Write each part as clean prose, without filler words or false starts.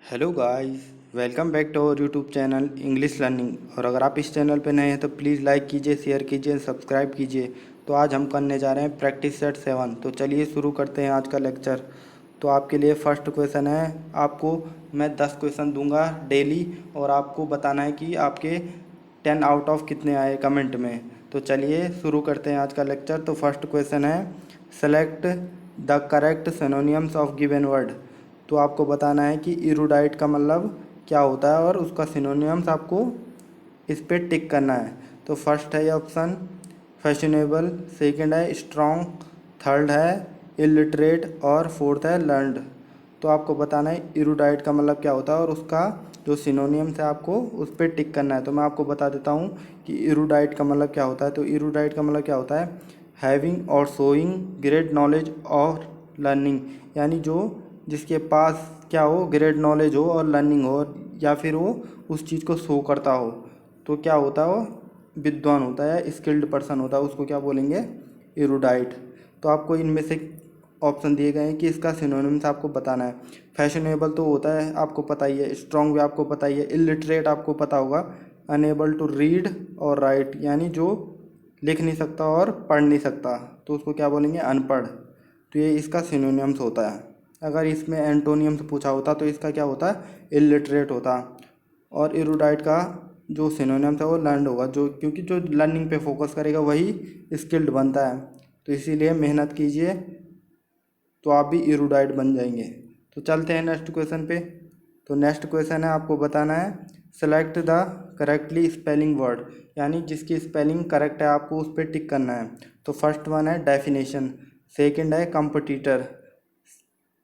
Hello guys, welcome back to our YouTube channel English learning. और अगर आप इस चैनल पर नए हैं तो प्लीज़ लाइक कीजिए, शेयर कीजिए, सब्सक्राइब कीजिए। तो आज हम करने जा रहे हैं प्रैक्टिस सेट 7। तो चलिए शुरू करते हैं आज का लेक्चर। तो आपके लिए फर्स्ट क्वेश्चन है, आपको मैं 10 क्वेश्चन दूंगा डेली और आपको बताना है कि आपके 10 आउट ऑफ कितने आए कमेंट में। तो चलिए शुरू करते हैं आज का लेक्चर। तो फर्स्ट क्वेश्चन है, select the correct synonyms of given word. तो आपको बताना है कि इरूडाइट का मतलब क्या होता है और उसका सिनोनिम्स आपको इस पे टिक करना है। तो फर्स्ट है ये ऑप्शन फैशनेबल, सेकंड है स्ट्रॉन्ग, थर्ड है इलिटरेट और फोर्थ है लर्नड। तो आपको बताना है इरूडाइट का मतलब क्या होता है और उसका जो सिनोनिम्स है आपको उस पर टिक करना है। तो मैं आपको बता देता हूँ कि इरूडाइट का मतलब क्या होता है। तो इरूडाइट का मतलब क्या होता है, हैविंग और शोइंग ग्रेट नॉलेज और लर्निंग, यानी जो जिसके पास क्या हो, ग्रेट नॉलेज हो और लर्निंग हो, या फिर वो उस चीज़ को शो करता हो। तो क्या होता है, वो विद्वान होता है, स्किल्ड पर्सन होता है, उसको क्या बोलेंगे, इरूडाइट। तो आपको इनमें से ऑप्शन दिए गए हैं कि इसका सिनोनिम्स आपको बताना है। फैशनेबल तो होता है आपको पता ही है, स्ट्रॉन्ग भी आपको पता ही है, इलिटरेट आपको पता होगा, अनेबल टू रीड और राइट, यानी जो लिख नहीं सकता और पढ़ नहीं सकता तो उसको क्या बोलेंगे, अनपढ़। तो ये इसका सिनोनिम्स होता है। अगर इसमें एंटोनियम्स पूछा होता तो इसका क्या होता है, इलिटरेट होता। और इरूडाइट का जो सिनोनिम्स है वो लर्नड होगा, जो क्योंकि जो लर्निंग पे फोकस करेगा वही स्किल्ड बनता है। तो इसीलिए मेहनत कीजिए तो आप भी इरूडाइट बन जाएंगे। तो चलते हैं नेक्स्ट क्वेश्चन पे। तो नेक्स्ट क्वेश्चन है, आपको बताना है select the correctly spelling word, यानी जिसकी स्पेलिंग करेक्ट है आपको उस पर टिक करना है। तो फर्स्ट वन है डेफिनेशन, सेकंड है कंपटीटर,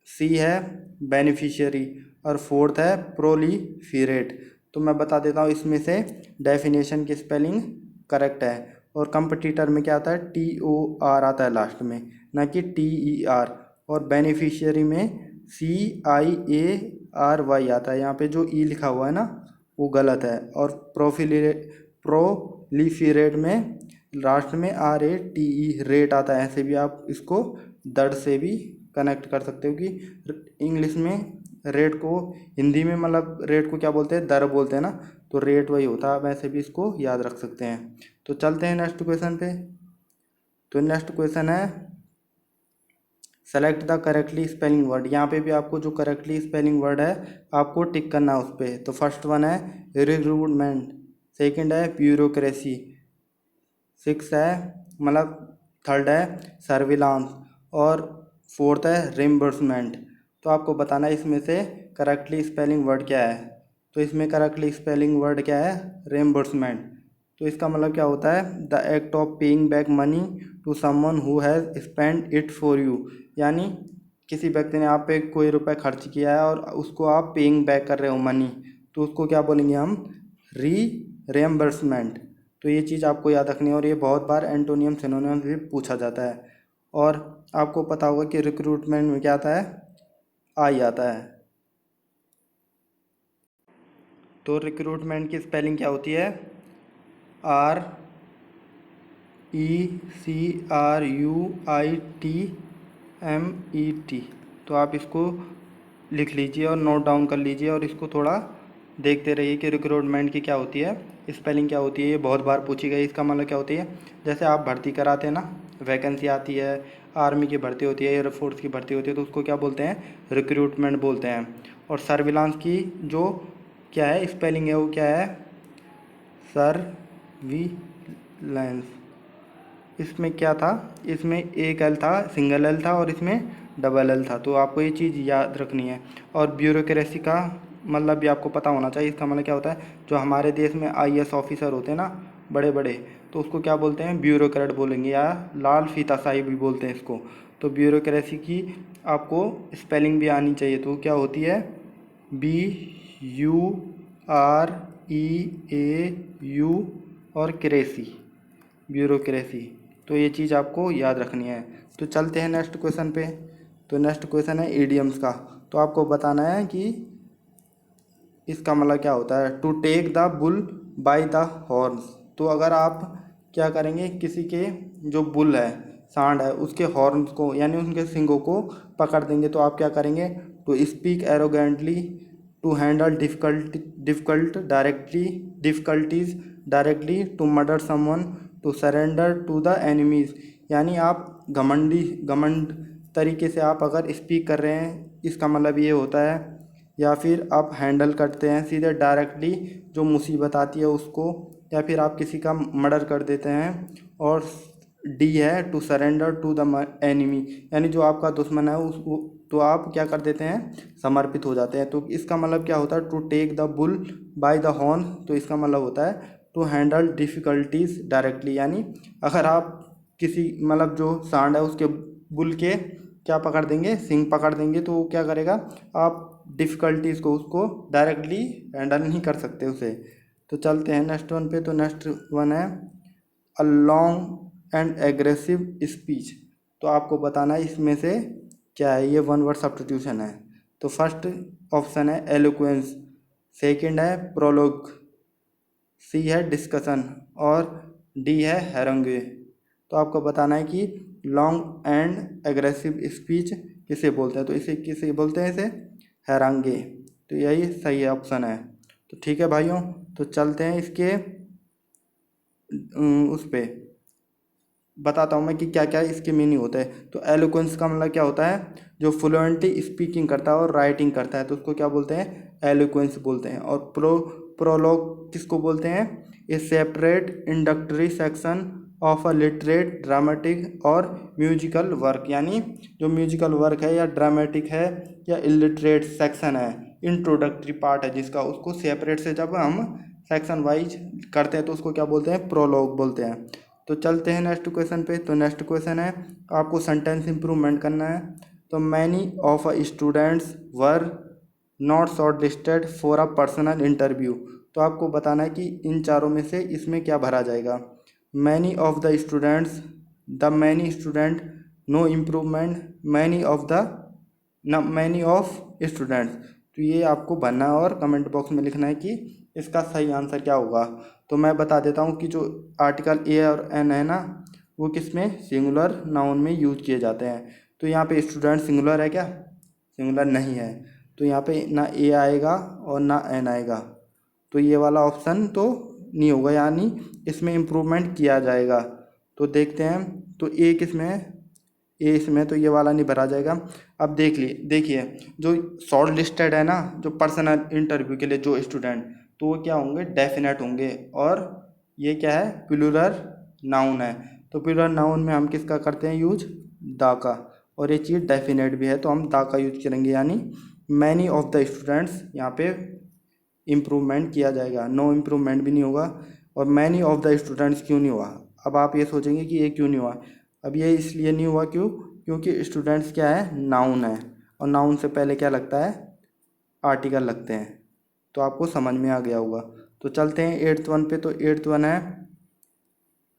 सी है बेनिफिशियरी और फोर्थ है प्रोलीफिरेट। तो मैं बता देता हूँ, इसमें से डेफिनेशन की स्पेलिंग करेक्ट है और कंपटीटर में क्या आता है, TOR आता है लास्ट में, ना कि TER। और बेनिफिशियरी में CIARY आता है, यहाँ पे जो ई लिखा हुआ है ना वो गलत है। और प्रोलीफिरेट में लास्ट में RATE रेट आता है। ऐसे भी आप इसको दर्द से भी कनेक्ट कर सकते हो कि इंग्लिश में रेट को, हिंदी में मतलब रेट को क्या बोलते हैं, दर बोलते हैं ना, तो रेट वही होता है। वैसे भी इसको याद रख सकते हैं। तो चलते हैं नेक्स्ट क्वेश्चन पे। तो नेक्स्ट क्वेश्चन है select the correctly spelling word. यहाँ पे भी आपको जो करेक्टली स्पेलिंग वर्ड है आपको टिक करना है उस पर। तो फर्स्ट वन है रिक्रूटमेंट, सेकंड है ब्यूरोक्रेसी, सिक्स है मतलब थर्ड है सर्विलांस और फोर्थ है रिम्बर्समेंट। तो आपको बताना है इसमें से करेक्टली स्पेलिंग वर्ड क्या है। तो इसमें करेक्टली स्पेलिंग वर्ड क्या है, रिम्बर्समेंट। तो इसका मतलब क्या होता है, the act of paying back money to someone who has spend it for you, यानी किसी व्यक्ति ने आप पे कोई रुपए खर्च किया है और उसको आप पेइंग बैक कर रहे हो मनी, तो उसको क्या बोलेंगे हम, री रेम्बर्समेंट। तो ये चीज़ आपको याद रखनी है और ये बहुत बार एंटोनियम सिनोनियम भी पूछा जाता है। और आपको पता होगा कि रिक्रूटमेंट में क्या आता है, आई आता है। तो रिक्रूटमेंट की स्पेलिंग क्या होती है, RECRUITMET। तो आप इसको लिख लीजिए और नोट डाउन कर लीजिए और इसको थोड़ा देखते रहिए कि रिक्रूटमेंट की क्या होती है, स्पेलिंग क्या होती है। ये बहुत बार पूछी गई। इसका मतलब क्या होती है, जैसे आप भर्ती कराते हैं ना, वैकेंसी आती है, आर्मी की भर्ती होती है, एयरफोर्स की भर्ती होती है, तो उसको क्या बोलते हैं, रिक्रूटमेंट बोलते हैं। और सर्विलांस की जो क्या है स्पेलिंग है वो क्या है, सर्विलेंस। इसमें क्या था, इसमें एक एल था, सिंगल एल था और इसमें डबल एल था। तो आपको ये चीज़ याद रखनी है। और ब्यूरोक्रेसी का मतलब भी आपको पता होना चाहिए। इसका मतलब क्या होता है, जो हमारे देश में IAS ऑफिसर होते हैं ना बड़े बड़े, तो उसको क्या बोलते हैं, ब्यूरोक्रेट बोलेंगे या लाल फीताशाही भी बोलते हैं इसको। तो ब्यूरोक्रेसी की आपको स्पेलिंग भी आनी चाहिए। तो क्या होती है, BUREAU और क्रेसी, ब्यूरोक्रेसी। तो ये चीज़ आपको याद रखनी है। तो चलते हैं नेक्स्ट क्वेश्चन पे। तो नेक्स्ट क्वेश्चन है इडियम्स का। तो आपको बताना है कि इसका मतलब क्या होता है, to take the bull by the horns. तो अगर आप क्या करेंगे, किसी के जो बुल है, सांड है, उसके हॉर्न्स को यानी उनके सींगों को पकड़ देंगे तो आप क्या करेंगे, to speak arrogantly, to handle difficulties directly, to murder someone, to surrender to the enemies. यानी आप घमंड तरीके से आप अगर स्पीक कर रहे हैं, इसका मतलब ये होता है। या फिर आप हैंडल करते हैं सीधे डायरेक्टली जो मुसीबत आती है उसको, या फिर आप किसी का मर्डर कर देते हैं। और डी है to surrender to the enemy, यानी जो आपका दुश्मन है उस तो आप क्या कर देते हैं, समर्पित हो जाते हैं। तो इसका मतलब क्या होता है, to take the bull by the horn. तो इसका मतलब होता है टू हैंडल डिफ़िकल्टीज़ डायरेक्टली, यानी अगर आप किसी मतलब जो सांड है उसके बुल के क्या पकड़ देंगे, सिंग पकड़ देंगे, तो वो क्या करेगा, आप डिफ़िकल्टीज़ को उसको डायरेक्टली हैंडल नहीं कर सकते उसे। तो चलते हैं नेक्स्ट वन पे। तो नेक्स्ट वन है a long and aggressive speech. तो आपको बताना है इसमें से क्या है, ये वन वर्ड सब्स्टिट्यूशन है। तो फर्स्ट ऑप्शन है एलोक्वेंस, सेकंड है प्रोलोग, सी है डिस्कशन और डी है हैरंगे। तो आपको बताना है कि लॉन्ग एंड एग्रेसिव स्पीच किसे बोलते हैं, तो इसे किसे बोलते हैं, इसे हैरंगे। तो यही सही ऑप्शन है। तो ठीक है भाइयों, तो चलते हैं इसके उस पे बताता हूँ मैं कि क्या क्या इसके मीनिंग होता है। तो एलोक्वेंस का मतलब क्या होता है, जो फ्लुएंटली स्पीकिंग करता है और राइटिंग करता है, तो उसको क्या बोलते हैं, एलोक्वेंस बोलते हैं। और प्रोलॉग किसको बोलते हैं, a separate introductory section of a literary dramatic और म्यूजिकल वर्क। यानी जो म्यूजिकल वर्क है या ड्रामेटिक है या इलिटरेट सेक्शन है, इंट्रोडक्टरी पार्ट है जिसका, उसको सेपरेट से जब हम सेक्शन वाइज करते हैं तो उसको क्या बोलते हैं, प्रोलॉग बोलते हैं। तो चलते हैं नेक्स्ट क्वेश्चन पे। तो नेक्स्ट क्वेश्चन है, आपको सेंटेंस इम्प्रूवमेंट करना है। तो many of a students were not short listed for a personal interview. तो आपको बताना है कि इन चारों में से इसमें क्या भरा जाएगा। Many of the students, the many student, no improvement, many of the, न मैनी ऑफ स्टूडेंट्स। तो ये आपको भरना है और कमेंट बॉक्स में लिखना है कि इसका सही आंसर क्या होगा। तो मैं बता देता हूँ कि जो आर्टिकल ए और एन है ना, वो किस में, सिंगुलर नाउन में यूज किए जाते हैं। तो यहाँ पे स्टूडेंट सिंगुलर है क्या, सिंगुलर नहीं है। तो यहाँ पे ना ए आएगा और ना एन आएगा, तो ये वाला ऑप्शन तो नहीं होगा, यानी इसमें इम्प्रूवमेंट किया जाएगा। तो देखते हैं, तो ए किस में है, ए इसमें, तो ये वाला नहीं भरा जाएगा। अब देखिए जो शॉर्ट लिस्टेड है ना, जो पर्सनल इंटरव्यू के लिए जो स्टूडेंट, तो वो क्या होंगे, डेफिनेट होंगे। और ये क्या है, प्लूरल नाउन है। तो प्लूरल नाउन में हम किसका करते हैं यूज, दा का। और ये चीज़ डेफिनेट भी है तो हम दा का यूज करेंगे, यानी मैनी ऑफ द स्टूडेंट्स यहाँ पे इम्प्रूवमेंट किया जाएगा, नो इम्प्रूवमेंट भी नहीं होगा। और मैनी ऑफ द स्टूडेंट्स क्यों नहीं हुआ, अब आप ये सोचेंगे कि ये क्यों नहीं हुआ। अब ये इसलिए नहीं हुआ क्योंकि स्टूडेंट्स क्या है, नाउन है, और नाउन से पहले क्या लगता है, आर्टिकल लगते हैं। तो आपको समझ में आ गया होगा। तो चलते हैं एट्थ वन पे। तो एट्थ वन है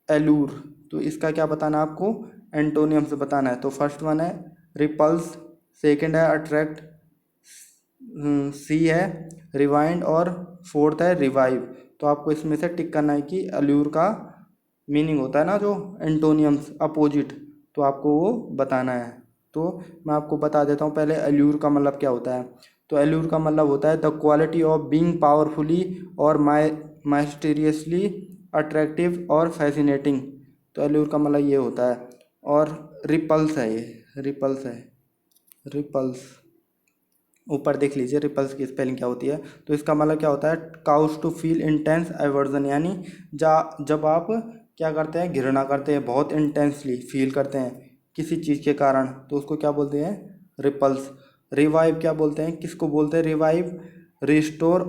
एलूर। तो इसका क्या बताना है आपको, एंटोनियम्स बताना है। तो फर्स्ट वन है रिपल्स, सेकंड है अट्रैक्ट, सी है रिवाइंड और फोर्थ है रिवाइव। तो आपको इसमें से टिक करना है कि अल्यूर का मीनिंग होता है ना जो एंटोनियम्स, अपोजिट, तो आपको वो बताना है। तो मैं आपको बता देता हूँ पहले अल्यूर का मतलब क्या होता है। तो अल्यूर का मतलब होता है the quality of being powerfully और माइस्टीरियसली अट्रैक्टिव और फैसिनेटिंग। तो अल्यूर का मतलब ये होता है। और रिपल्स है, ये रिपल्स है, रिपल्स, ऊपर देख लीजिए रिपल्स की स्पेलिंग क्या होती है। तो इसका मतलब क्या होता है, cause to feel intense aversion, यानी जब आप क्या करते हैं, घृणा करते हैं, बहुत इंटेंसली फील करते हैं किसी चीज़ के कारण, तो उसको क्या बोलते हैं, रिपल्स। रिवाइव क्या बोलते हैं, किसको बोलते हैं revive, restore,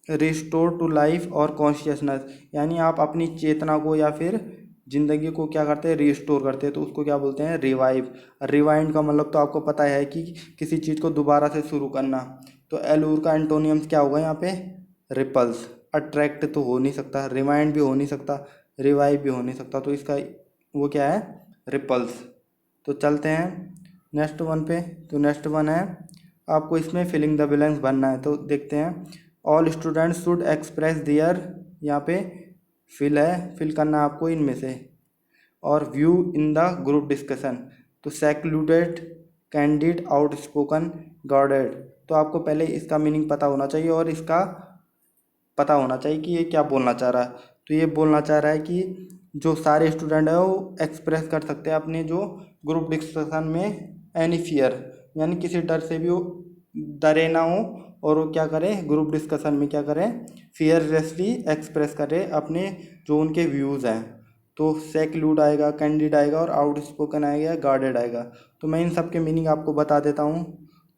restore to life और कॉन्शियसनेस, यानी आप अपनी चेतना को या फिर ज़िंदगी को क्या करते हैं, रिस्टोर करते हैं, तो उसको क्या बोलते हैं, रिवाइव। रिवाइंड का मतलब तो आपको पता है कि किसी चीज़ को दोबारा से शुरू करना। तो एलूर का एंटोनियम्स क्या होगा यहाँ पे, रिपल्स। अट्रैक्ट तो हो नहीं सकता, रिवाइंड भी हो नहीं सकता, रिवाइव भी हो नहीं सकता, तो इसका वो क्या है, रिपल्स। तो चलते हैं नेक्स्ट वन पे। तो नेक्स्ट वन है, आपको इसमें फिलिंग द ब्लैंक्स भरना है। तो देखते हैं, all students should express their, यहाँ पे फिल है, फिल करना है आपको इनमें से। और view in the group discussion, तो सेक्लूडेड, कैंडिड, आउटस्पोकन, गॉडेड। तो आपको पहले इसका मीनिंग पता होना चाहिए और इसका पता होना चाहिए कि ये क्या बोलना चाह रहा है। तो ये बोलना चाह रहा है कि जो सारे स्टूडेंट हैं वो एक्सप्रेस कर सकते हैं अपने जो ग्रुप डिस्कशन में एनी फियर, यानी किसी डर से भी वो डरे ना हो और वो क्या करें ग्रुप डिस्कशन में क्या करें फियरलेसली एक्सप्रेस करें अपने जो उनके व्यूज़ हैं। तो सेक्लूड आएगा, कैंडिड आएगा और आउटस्पोकन आएगा, गार्डेड आएगा। तो मैं इन सब के मीनिंग आपको बता देता हूँ।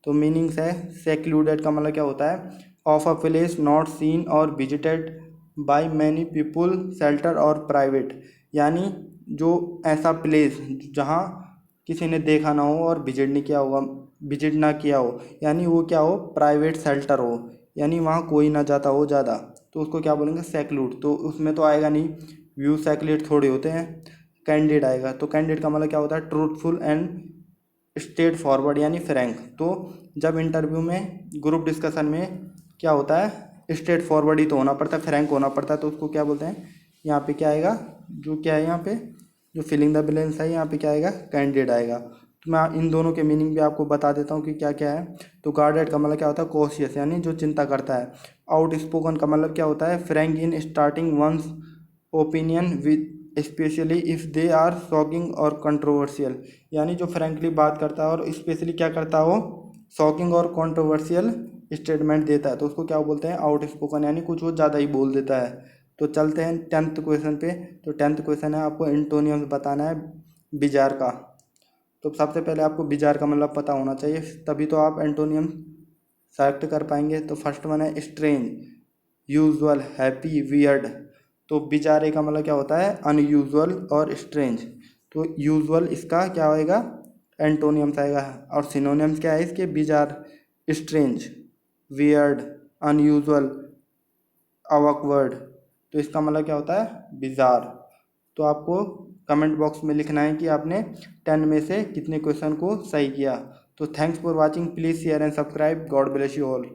तो मीनिंग्स है, सेक्लूडेड का मतलब क्या होता है, of a place not seen और visited by many people, shelter और प्राइवेट, यानी जो ऐसा प्लेस जहाँ किसी ने देखा ना हो और विजिट ना किया हो, यानी वो क्या हो प्राइवेट शेल्टर हो, यानी वहाँ कोई ना जाता हो ज़्यादा, तो उसको क्या बोलेंगे सेक्लूड। तो उसमें तो आएगा नहीं, व्यू सेक्लूड थोड़े होते हैं। कैंडिड आएगा, तो कैंडिड का मतलब क्या होता है ट्रूथफुल एंड स्ट्रेट फॉरवर्ड यानी फ्रैंक। तो जब इंटरव्यू में ग्रुप डिस्कशन में क्या होता है स्ट्रेट फॉरवर्ड ही तो होना पड़ता है, फ्रैंक होना पड़ता है, तो उसको क्या बोलते हैं यहाँ पे क्या आएगा, जो क्या है यहाँ पे जो फिलिंग द ब्लैंक्स है यहाँ पे क्या आएगा कैंडिड आएगा। तो मैं इन दोनों के मीनिंग भी आपको बता देता हूँ कि क्या क्या है। तो गार्डेड का मतलब क्या होता है कॉशियस यानी जो चिंता करता है। आउटस्पोकन का मतलब क्या होता है frank in stating one's opinion with especially if they are shocking और कंट्रोवर्शियल, यानी जो फ्रैंकली बात करता है और स्पेशली क्या करता है वो शॉकिंग और कंट्रोवर्शियल स्टेटमेंट देता है, तो उसको क्या बोलते हैं आउटस्पोकन, यानी कुछ वो ज़्यादा ही बोल देता है। तो चलते हैं 10th क्वेश्चन पे। तो 10th क्वेश्चन है आपको एंटोनियम्स बताना है बिजार का। तो सबसे पहले आपको बिजार का मतलब पता होना चाहिए, तभी तो आप एंटोनियम सेलेक्ट कर पाएंगे। तो फर्स्ट वन है स्ट्रेंज, यूजुअल, हैप्पी, वियर्ड। तो बिजारे का मतलब क्या होता है अनयूजुअल और स्ट्रेंज। तो यूजुअल इसका क्या होएगा एंटोनियम्स आएगा, और सिनोनियम्स क्या है इसके bizarre, strange, weird, unusual, awkward. तो इसका मतलब क्या होता है बिजार। तो आपको कमेंट बॉक्स में लिखना है कि आपने 10 में से कितने क्वेश्चन को सही किया। तो thanks for watching, please share and subscribe, God bless you all.